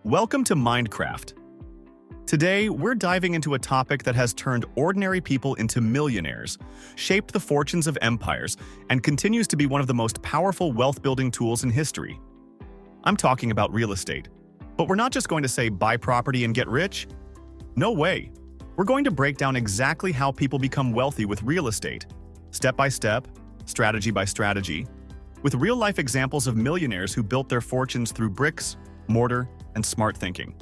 Welcome to MindCraft. Today, we're diving into a topic that has turned ordinary people into millionaires, shaped the fortunes of empires, and continues to be one of the most powerful wealth-building tools in history. I'm talking about real estate. But we're not just going to say buy property and get rich. No way. We're going to break down exactly how people become wealthy with real estate, step by step, strategy by strategy, with real-life examples of millionaires who built their fortunes through bricks, mortar, and smart thinking.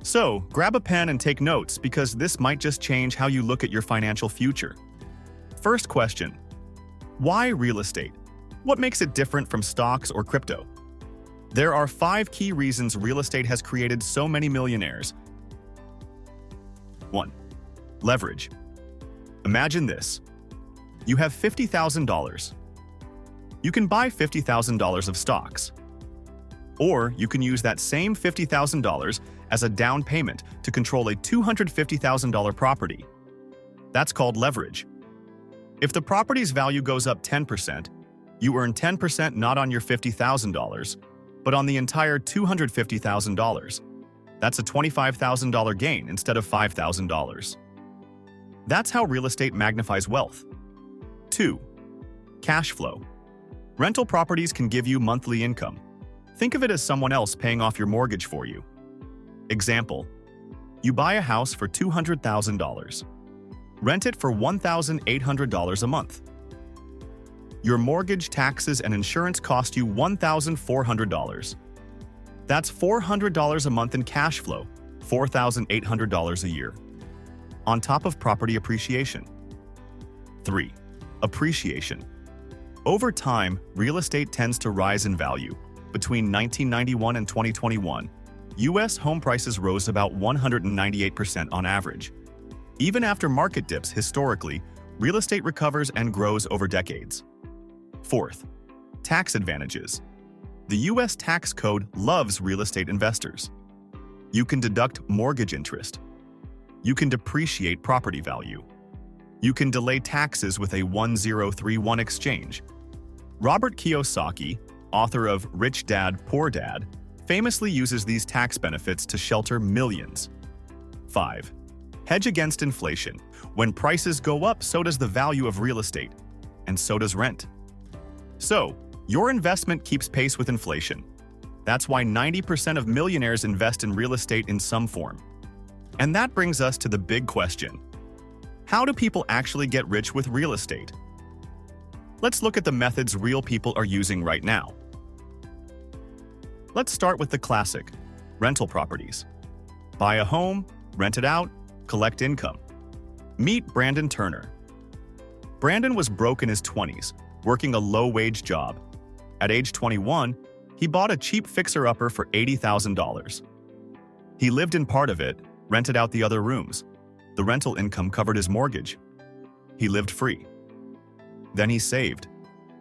So, grab a pen and take notes because this might just change how you look at your financial future. First question: why real estate? What makes it different from stocks or crypto? There are 5 key reasons real estate has created so many millionaires. 1. Leverage. Imagine this. You have $50,000. You can buy $50,000 of stocks. Or you can use that same $50,000 as a down payment to control a $250,000 property. That's called leverage. If the property's value goes up 10%, you earn 10% not on your $50,000, but on the entire $250,000. That's a $25,000 gain instead of $5,000. That's how real estate magnifies wealth. 2. Cash flow. Rental properties can give you monthly income. Think of it as someone else paying off your mortgage for you. Example: you buy a house for $200,000. Rent it for $1,800 a month. Your mortgage, taxes, and insurance cost you $1,400. That's $400 a month in cash flow, $4,800 a year, on top of property appreciation. 3. Appreciation. Over time, real estate tends to rise in value. Between 1991 and 2021, U.S. home prices rose about 198% on average. Even after market dips historically, real estate recovers and grows over decades. 4th, tax advantages. The U.S. tax code loves real estate investors. You can deduct mortgage interest. You can depreciate property value. You can delay taxes with a 1031 exchange. Robert Kiyosaki, author of Rich Dad, Poor Dad, famously uses these tax benefits to shelter millions. 5. Hedge against inflation. When prices go up, so does the value of real estate, and so does rent. So, your investment keeps pace with inflation. That's why 90% of millionaires invest in real estate in some form. And that brings us to the big question: how do people actually get rich with real estate? Let's look at the methods real people are using right now. Let's start with the classic: rental properties. Buy a home, rent it out, collect income. Meet Brandon Turner. Brandon was broke in his 20s, working a low-wage job. At age 21, he bought a cheap fixer-upper for $80,000. He lived in part of it, rented out the other rooms. The rental income covered his mortgage. He lived free. Then he saved,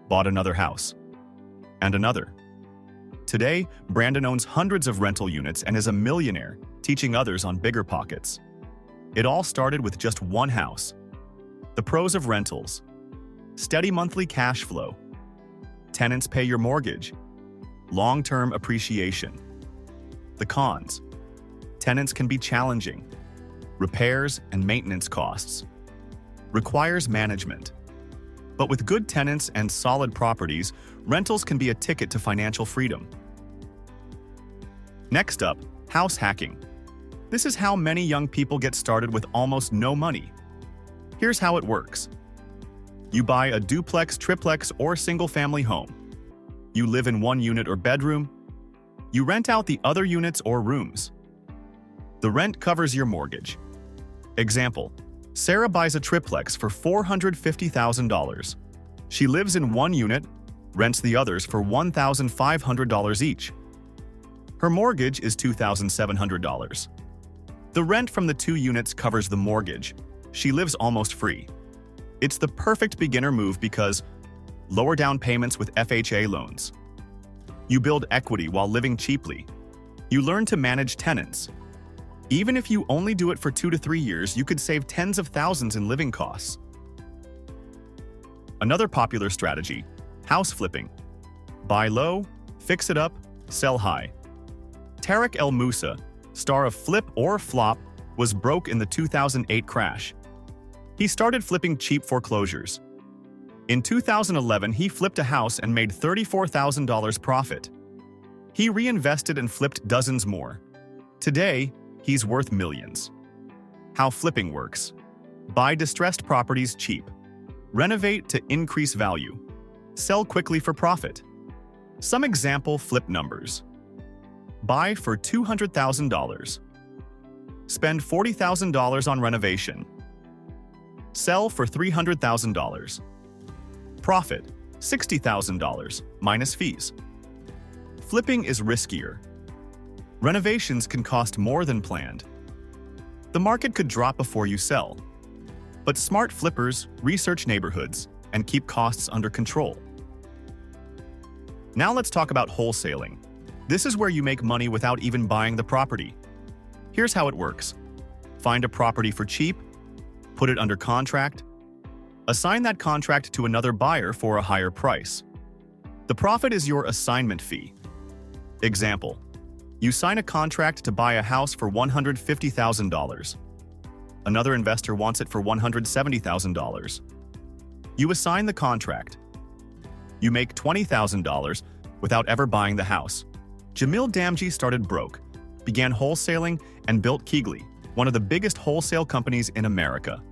bought another house, and another. Today, Brandon owns hundreds of rental units and is a millionaire, teaching others on bigger pockets. It all started with just one house. The pros of rentals: steady monthly cash flow. Tenants pay your mortgage. Long-term appreciation. The cons: tenants can be challenging. Repairs and maintenance costs. Requires management. But with good tenants and solid properties, rentals can be a ticket to financial freedom. Next up, house hacking. This is how many young people get started with almost no money. Here's how it works. You buy a duplex, triplex, or single-family home. You live in one unit or bedroom. You rent out the other units or rooms. The rent covers your mortgage. Example: Sarah buys a triplex for $450,000. She lives in one unit, rents the others for $1,500 each. Her mortgage is $2,700. The rent from the 2 units covers the mortgage. She lives almost free. It's the perfect beginner move because lower down payments with FHA loans. You build equity while living cheaply. You learn to manage tenants. Even if you only do it for 2 to 3 years, you could save tens of thousands in living costs. Another popular strategy: house flipping. Buy low, fix it up, sell high. Tarek El Moussa, star of Flip or Flop, was broke in the 2008 crash. He started flipping cheap foreclosures. In 2011, he flipped a house and made $34,000 profit. He reinvested and flipped dozens more. Today, he's worth millions. How flipping works: buy distressed properties cheap, renovate to increase value, sell quickly for profit. Some example flip numbers: buy for $200,000, spend $40,000 on renovation, sell for $300,000, profit $60,000 minus fees. Flipping is riskier. Renovations can cost more than planned. The market could drop before you sell. But smart flippers research neighborhoods and keep costs under control. Now let's talk about wholesaling. This is where you make money without even buying the property. Here's how it works. Find a property for cheap, put it under contract, assign that contract to another buyer for a higher price. The profit is your assignment fee. Example: you sign a contract to buy a house for $150,000. Another investor wants it for $170,000. You assign the contract. You make $20,000 without ever buying the house. Jamil Damji started broke, began wholesaling, and built Keegley, one of the biggest wholesale companies in America.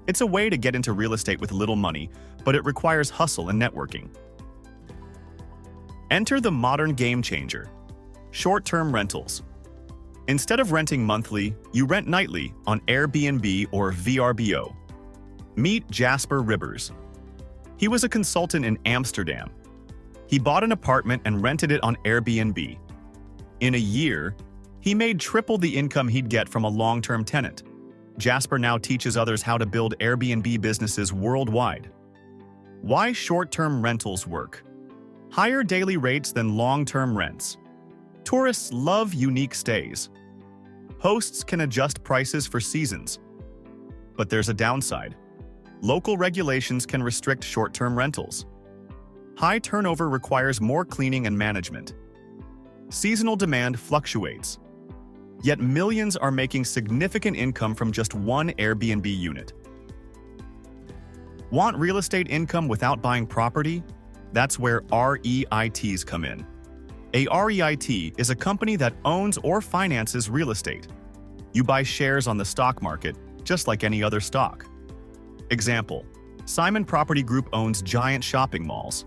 It's a way to get into real estate with little money, but it requires hustle and networking. Enter the modern game changer: short-term rentals. Instead of renting monthly, you rent nightly on Airbnb or VRBO. Meet Jasper Ribbers. He was a consultant in Amsterdam. He bought an apartment and rented it on Airbnb. In a year, he made triple the income he'd get from a long-term tenant. Jasper now teaches others how to build Airbnb businesses worldwide. Why short-term rentals work: higher daily rates than long-term rents. Tourists love unique stays. Hosts can adjust prices for seasons. But there's a downside. Local regulations can restrict short-term rentals. High turnover requires more cleaning and management. Seasonal demand fluctuates. Yet millions are making significant income from just one Airbnb unit. Want real estate income without buying property? That's where REITs come in. A REIT is a company that owns or finances real estate. You buy shares on the stock market, just like any other stock. Example: Simon Property Group owns giant shopping malls.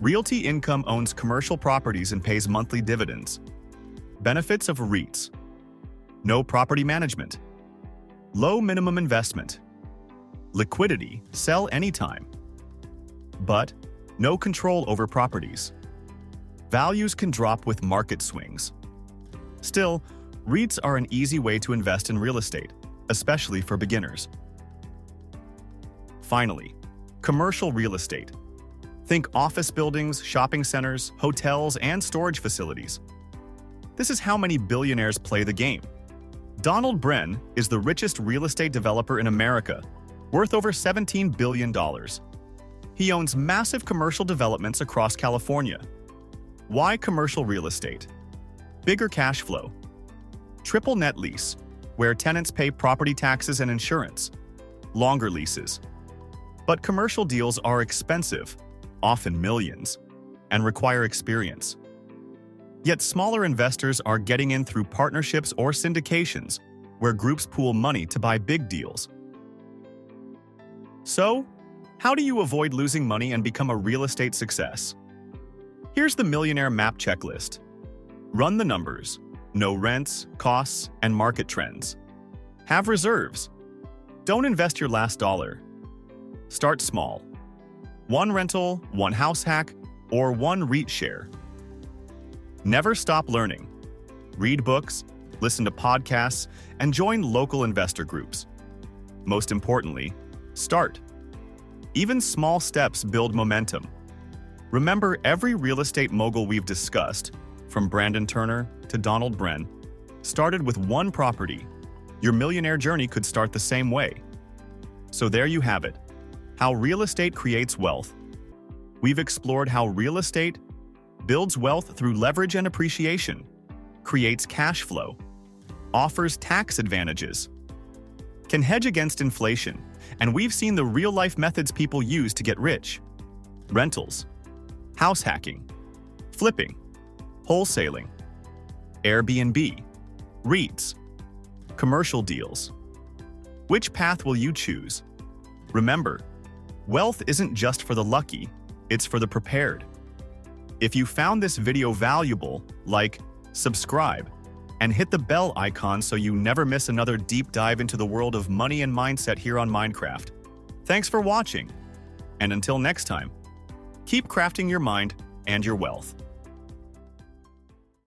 Realty Income owns commercial properties and pays monthly dividends. Benefits of REITs: no property management, low minimum investment, liquidity, sell anytime, but no control over properties. Values can drop with market swings. Still, REITs are an easy way to invest in real estate, especially for beginners. Finally, commercial real estate. Think office buildings, shopping centers, hotels, and storage facilities. This is how many billionaires play the game. Donald Bren is the richest real estate developer in America, worth over $17 billion. He owns massive commercial developments across California. Why commercial real estate? Bigger cash flow. Triple net lease, where tenants pay property taxes and insurance. Longer leases. But commercial deals are expensive, often millions, and require experience. Yet smaller investors are getting in through partnerships or syndications, where groups pool money to buy big deals. So, how do you avoid losing money and become a real estate success? Here's the Millionaire Map Checklist. Run the numbers. Know rents, costs, and market trends. Have reserves. Don't invest your last dollar. Start small. One rental, one house hack, or one REIT share. Never stop learning. Read books, listen to podcasts, and join local investor groups. Most importantly, start. Even small steps build momentum. Remember, every real estate mogul we've discussed, from Brandon Turner to Donald Bren, started with one property. Your millionaire journey could start the same way. So there you have it, how real estate creates wealth. We've explored how real estate builds wealth through leverage and appreciation, creates cash flow, offers tax advantages, can hedge against inflation, and we've seen the real-life methods people use to get rich. Rentals, house hacking, flipping, wholesaling, Airbnb, REITs, commercial deals. Which path will you choose? Remember, wealth isn't just for the lucky, it's for the prepared. If you found this video valuable, like, subscribe, and hit the bell icon so you never miss another deep dive into the world of money and mindset here on MindCraft. Thanks for watching, and until next time, keep crafting your mind and your wealth.